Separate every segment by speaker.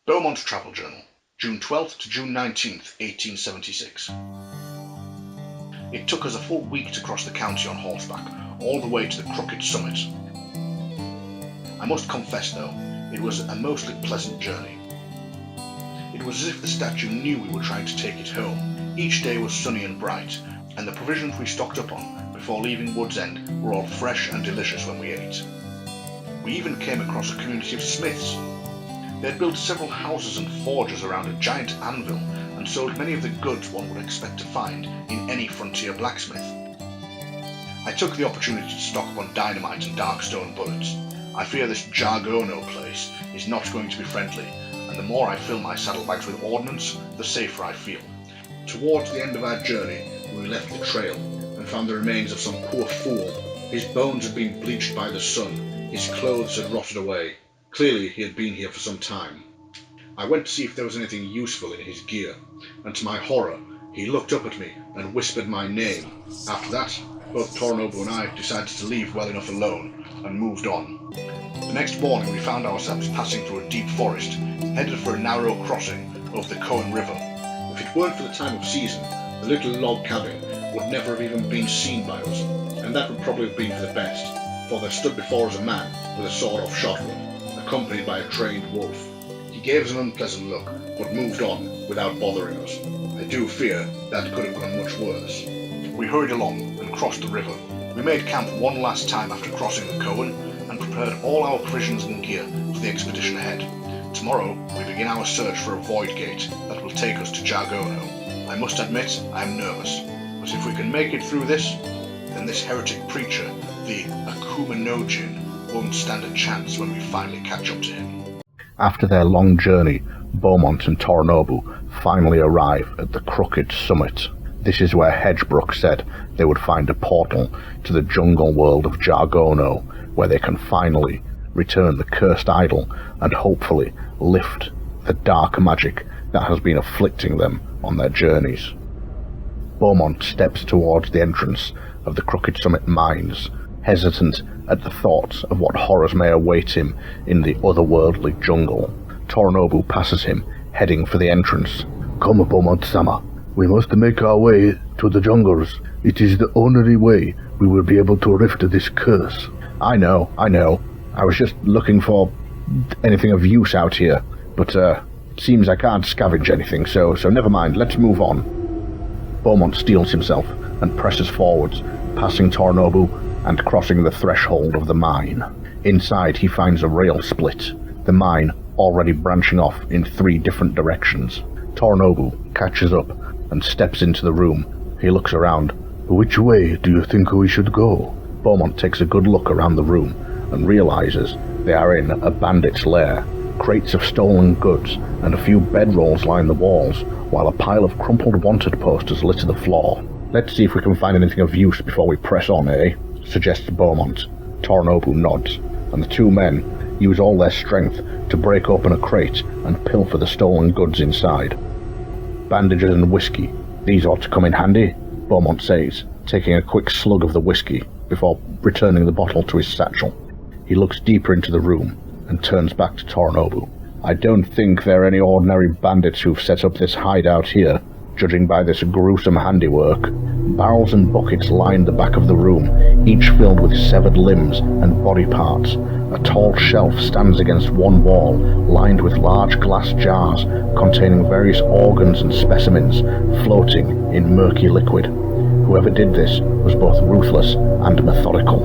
Speaker 1: Beaumont Travel Journal, June 12th to June 19th, 1876. It took us a full week to cross the county on horseback, all the way to the Crooked Summit. I must confess though, it was a mostly pleasant journey. It was as if the statue knew we were trying to take it home. Each day was sunny and bright, and the provisions we stocked up on before leaving Wood's End were all fresh and delicious when we ate. We even came across a community of smiths. They had built several houses and forges around a giant anvil and sold many of the goods one would expect to find in any frontier blacksmith. I took the opportunity to stock up on dynamite and dark stone bullets. I fear this Jargono place is not going to be friendly, and the more I fill my saddlebags with ordnance, the safer I feel. Towards the end of our journey, we left the trail and found the remains of some poor fool. His bones had been bleached by the sun, his clothes had rotted away. Clearly he had been here for some time. I went to see if there was anything useful in his gear, and to my horror, he looked up at me and whispered my name. After that, both Torinobu and I decided to leave well enough alone and moved on. The next morning we found ourselves passing through a deep forest, headed for a narrow crossing over the Cohen River. If it weren't for the time of season, the little log cabin would never have even been seen by us, and that would probably have been for the best, for there stood before us a man with a sawed-off shotgun, accompanied by a trained wolf. He gave us an unpleasant look, but moved on without bothering us. I do fear that could have gone much worse. We hurried along and crossed the river. We made camp one last time after crossing the Cohen, and prepared all our provisions and gear for the expedition ahead. Tomorrow we begin our search for a void gate that will take us to Jargono. I must admit I am nervous, but if we can make it through this, then this heretic preacher, the Akumenojin, won't stand a chance when we finally catch up to him.
Speaker 2: After their long journey, Beaumont and Torinobu finally arrive at the Crooked Summit. This is where Hedgebrook said they would find a portal to the jungle world of Jargono, where they can finally return the cursed idol and hopefully lift the dark magic that has been afflicting them on their journeys. Beaumont steps towards the entrance of the Crooked Summit mines, hesitant at the thought of what horrors may await him in the otherworldly jungle. Torinobu passes him, heading for the entrance.
Speaker 3: "Come, Beaumont-sama. We must make our way to the jungles. It is the only way we will be able to lift this curse."
Speaker 2: I know. I was just looking for anything of use out here, but it seems I can't scavenge anything, so never mind, let's move on. Beaumont steels himself and presses forwards, passing Torinobu and crossing the threshold of the mine. Inside he finds a rail split, the mine already branching off in 3 different directions. Torinobu catches up and steps into the room. He looks around.
Speaker 3: "Which way do you think we should go?"
Speaker 2: Beaumont takes a good look around the room and realizes they are in a bandit's lair. Crates of stolen goods and a few bedrolls line the walls, while a pile of crumpled wanted posters litter the floor. "Let's see if we can find anything of use before we press on, eh?" suggests Beaumont. Torinobu nods, and the 2 men use all their strength to break open a crate and pilfer the stolen goods inside. "Bandages and whiskey. These ought to come in handy," Beaumont says, taking a quick slug of the whiskey before returning the bottle to his satchel. He looks deeper into the room and turns back to Torinobu. "I don't think they're any ordinary bandits who've set up this hideout here, judging by this gruesome handiwork." Barrels and buckets line the back of the room, each filled with severed limbs and body parts. A tall shelf stands against one wall, lined with large glass jars containing various organs and specimens floating in murky liquid. Whoever did this was both ruthless and methodical.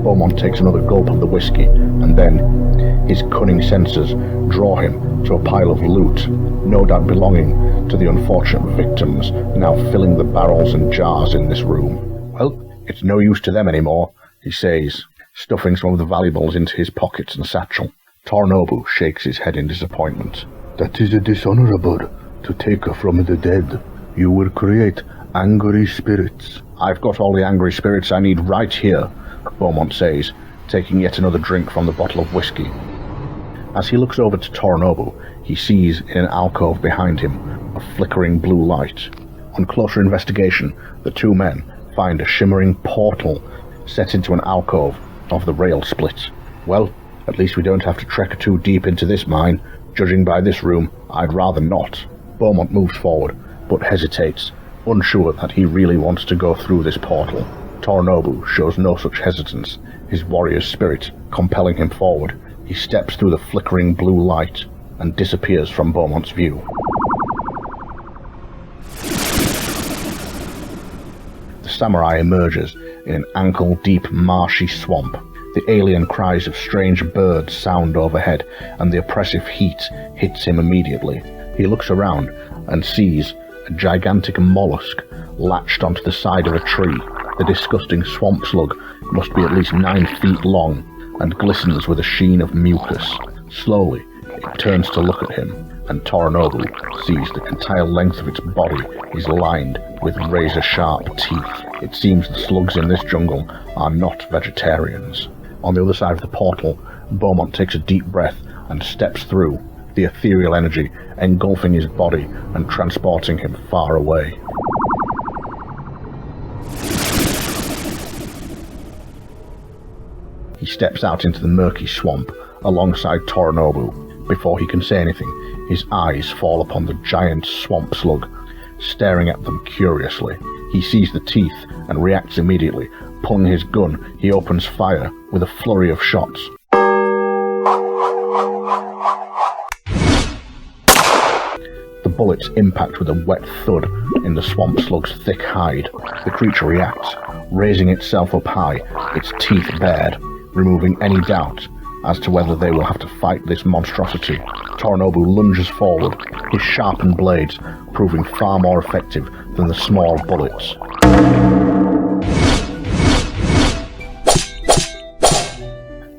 Speaker 2: Beaumont takes another gulp of the whiskey, and then his cunning senses draw him to a pile of loot, no doubt belonging to the unfortunate victims, now filling the barrels and jars in this room. "Well, it's no use to them anymore," he says, stuffing some of the valuables into his pockets and satchel. Torinobu shakes his head in disappointment.
Speaker 3: "That is dishonorable to take from the dead. You will create angry spirits."
Speaker 2: "I've got all the angry spirits I need right here," Beaumont says, taking yet another drink from the bottle of whiskey. As he looks over to Torinobu, he sees in an alcove behind him a flickering blue light. On closer investigation, the 2 men find a shimmering portal set into an alcove of the rail split. "Well, at least we don't have to trek too deep into this mine," Judging by this room, I'd rather not. Beaumont moves forward, but hesitates, unsure that he really wants to go through this portal. Torinobu shows no such hesitance, his warrior's spirit compelling him forward. He steps through the flickering blue light and disappears from Beaumont's view. The samurai emerges in an ankle-deep marshy swamp. The alien cries of strange birds sound overhead, and the oppressive heat hits him immediately. He looks around and sees a gigantic mollusk latched onto the side of a tree. The disgusting swamp slug must be at least 9 feet long and glistens with a sheen of mucus. Slowly, it turns to look at him, and Torinobu sees the entire length of its body is lined with razor-sharp teeth. It seems the slugs in this jungle are not vegetarians. On the other side of the portal, Beaumont takes a deep breath and steps through, the ethereal energy engulfing his body and transporting him far away. He steps out into the murky swamp alongside Torinobu. Before he can say anything, his eyes fall upon the giant swamp slug, staring at them curiously. He sees the teeth and reacts immediately. Pulling his gun, he opens fire with a flurry of shots. The bullets impact with a wet thud in the swamp slug's thick hide. The creature reacts, raising itself up high, its teeth bared, removing any doubt as to whether they will have to fight this monstrosity. Torinobu lunges forward, his sharpened blades proving far more effective than the small bullets.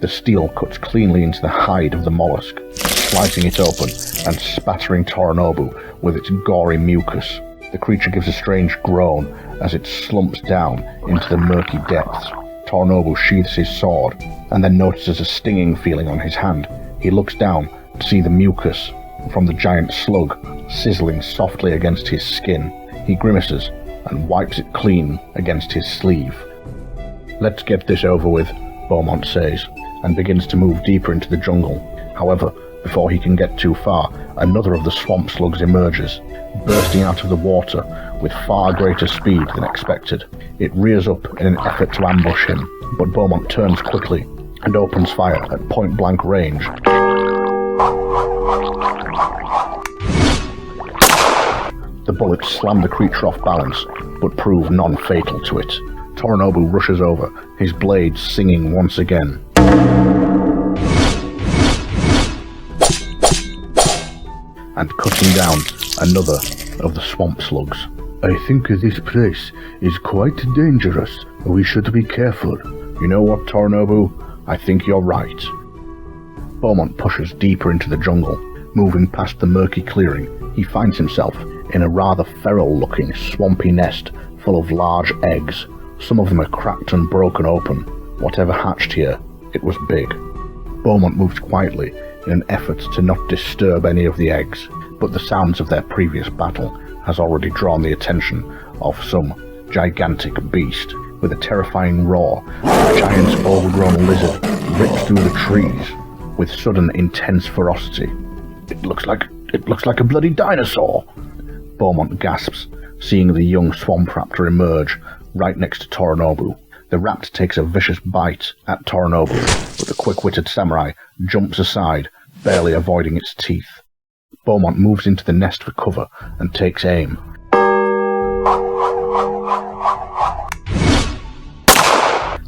Speaker 2: The steel cuts cleanly into the hide of the mollusk, slicing it open and spattering Torinobu with its gory mucus. The creature gives a strange groan as it slumps down into the murky depths. Torinobu sheathes his sword and then notices a stinging feeling on his hand. He looks down to see the mucus from the giant slug sizzling softly against his skin. He grimaces and wipes it clean against his sleeve. "Let's get this over with," Beaumont says, and begins to move deeper into the jungle. However, before he can get too far, another of the swamp slugs emerges, bursting out of the water with far greater speed than expected. It rears up in an effort to ambush him, but Beaumont turns quickly and opens fire at point-blank range. The bullets slam the creature off balance, but prove non-fatal to it. Torinobu rushes over, his blades singing once again. And cutting down another of the swamp slugs.
Speaker 3: "I think this place is quite dangerous. We should be careful."
Speaker 2: "You know what, Torinobu? I think you're right." Beaumont pushes deeper into the jungle. Moving past the murky clearing, he finds himself in a rather feral-looking swampy nest full of large eggs. Some of them are cracked and broken open. Whatever hatched here, it was big. Beaumont moves quietly in an effort to not disturb any of the eggs, but the sounds of their previous battle has already drawn the attention of some gigantic beast. With a terrifying roar, a giant overgrown lizard rips through the trees with sudden intense ferocity. It looks like a bloody dinosaur!" Beaumont gasps, seeing the young swamp raptor emerge right next to Torinobu. The raptor takes a vicious bite at Torinobu, but the quick-witted samurai jumps aside, barely avoiding its teeth. Beaumont moves into the nest for cover and takes aim.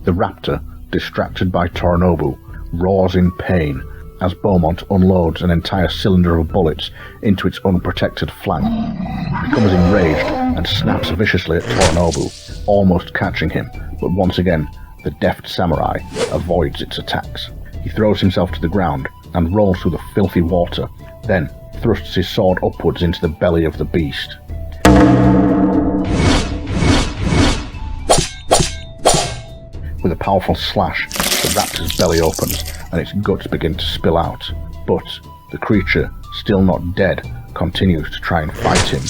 Speaker 2: The raptor, distracted by Torinobu, roars in pain as Beaumont unloads an entire cylinder of bullets into its unprotected flank. It becomes enraged and snaps viciously at Torinobu, almost catching him, but once again, the deft samurai avoids its attacks. He throws himself to the ground and rolls through the filthy water, then thrusts his sword upwards into the belly of the beast. With a powerful slash, the raptor's belly opens and its guts begin to spill out, but the creature, still not dead, continues to try and fight him.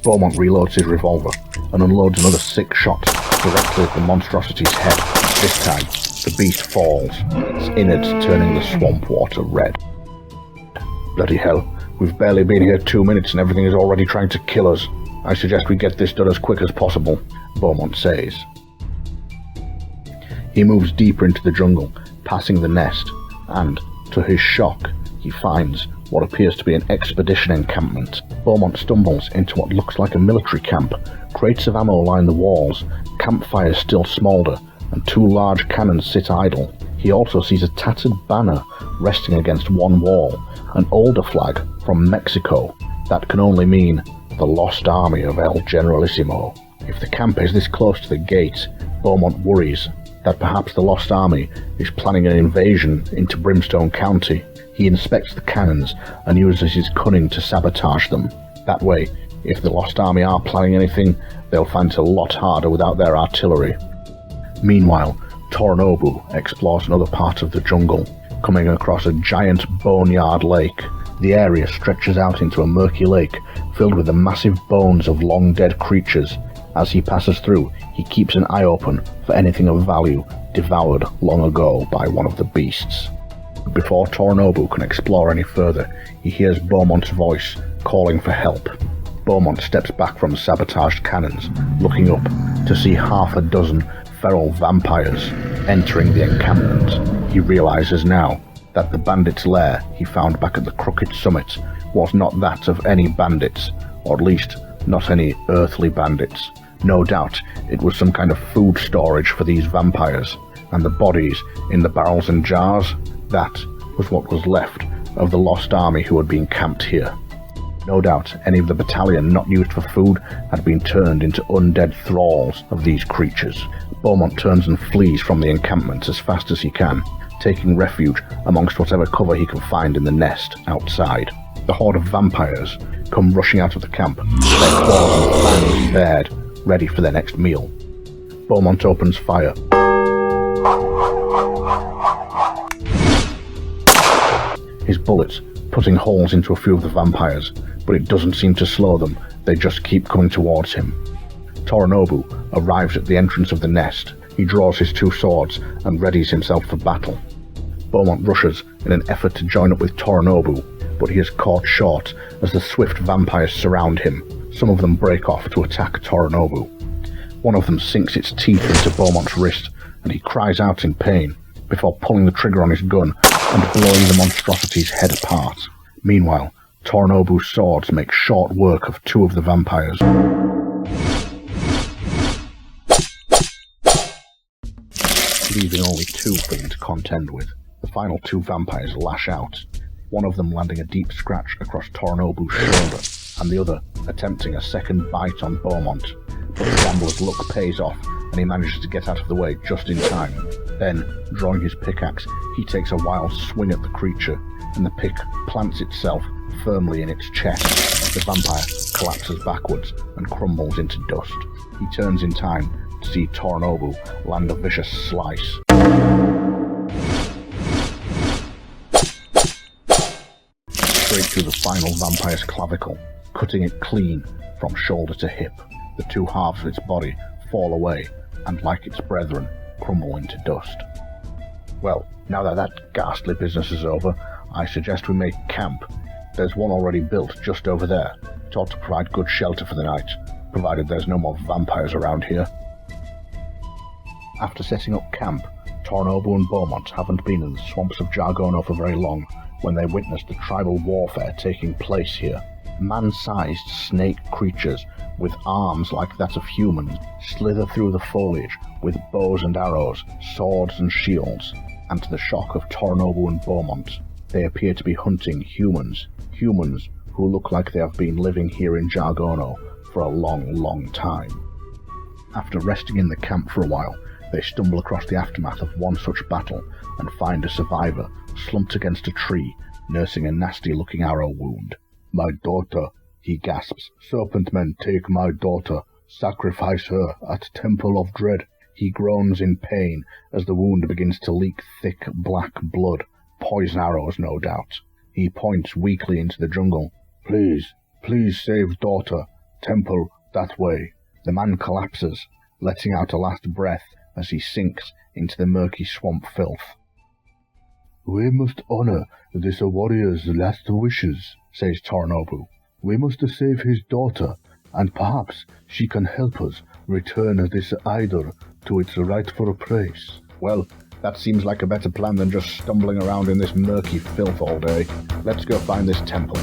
Speaker 2: Beaumont reloads his revolver and unloads another 6 shots directly at the monstrosity's head. This time, the beast falls, its innards turning the swamp water red. Bloody hell, we've barely been here 2 minutes and everything is already trying to kill us. I suggest we get this done as quick as possible, Beaumont says. He moves deeper into the jungle, passing the nest, and, to his shock, he finds what appears to be an expedition encampment. Beaumont stumbles into what looks like a military camp. Crates of ammo line the walls, campfires still smoulder, and 2 large cannons sit idle. He also sees a tattered banner resting against one wall, an older flag from Mexico that can only mean the Lost Army of El Generalissimo. If the camp is this close to the gate, Beaumont worries that perhaps the Lost Army is planning an invasion into Brimstone County. He inspects the cannons and uses his cunning to sabotage them. That way, if the Lost Army are planning anything, they'll find it a lot harder without their artillery. Meanwhile, Torinobu explores another part of the jungle, coming across a giant boneyard lake. The area stretches out into a murky lake filled with the massive bones of long-dead creatures. As he passes through, he keeps an eye open for anything of value devoured long ago by one of the beasts. Before Torinobu can explore any further, he hears Beaumont's voice calling for help. Beaumont steps back from sabotaged cannons, looking up to see half a dozen feral vampires entering the encampment. He realizes now that the bandit's lair he found back at the Crooked Summit was not that of any bandits, or at least not any earthly bandits. No doubt it was some kind of food storage for these vampires, and the bodies in the barrels and jars, that was what was left of the Lost Army who had been camped here. No doubt any of the battalion not used for food had been turned into undead thralls of these creatures. Beaumont turns and flees from the encampment as fast as he can, taking refuge amongst whatever cover he can find in the nest outside. The horde of vampires come rushing out of the camp, their claws and fangs bared, ready for their next meal. Beaumont opens fire. His bullets putting holes into a few of the vampires, but it doesn't seem to slow them, they just keep coming towards him. Torinobu arrives at the entrance of the nest. He draws his 2 swords and readies himself for battle. Beaumont rushes in an effort to join up with Torinobu, but he is caught short as the swift vampires surround him. Some of them break off to attack Torinobu. One of them sinks its teeth into Beaumont's wrist, and he cries out in pain before pulling the trigger on his gun and blowing the monstrosity's head apart. Meanwhile, Torinobu's swords make short work of 2 of the vampires. Leaving only 2 for him to contend with. The final 2 vampires lash out, one of them landing a deep scratch across Torinobu's shoulder, and the other attempting a second bite on Beaumont. But the gambler's luck pays off, and he manages to get out of the way just in time. Then, drawing his pickaxe, he takes a wild swing at the creature, and the pick plants itself firmly in its chest. The vampire collapses backwards and crumbles into dust. He turns in time to see Torinobu land a vicious slice. Straight through the final vampire's clavicle, cutting it clean from shoulder to hip. The 2 halves of its body fall away, and like its brethren, crumble into dust. Well, now that ghastly business is over, I suggest we make camp. There's one already built just over there. It ought to provide good shelter for the night, provided there's no more vampires around here. After setting up camp, Torinobu and Beaumont haven't been in the swamps of Jargono for very long when they witnessed the tribal warfare taking place here. Man-sized snake creatures with arms like that of humans slither through the foliage with bows and arrows, swords and shields, and to the shock of Torinobu and Beaumont, they appear to be hunting humans who look like they have been living here in Jargono for a long, long time. After resting in the camp for a while, they stumble across the aftermath of one such battle and find a survivor slumped against a tree, nursing a nasty-looking arrow wound. "My daughter," he gasps. "Serpent men take my daughter. Sacrifice her at Temple of Dread." He groans in pain as the wound begins to leak thick black blood. Poison arrows, no doubt. He points weakly into the jungle. Please save daughter. Temple, that way." The man collapses, letting out a last breath as he sinks into the murky swamp filth.
Speaker 3: We must honor this warrior's last wishes, says Torinobu. We must save his daughter, and perhaps she can help us return this idol to its rightful place.
Speaker 2: Well, that seems like a better plan than just stumbling around in this murky filth all day. Let's go find this temple.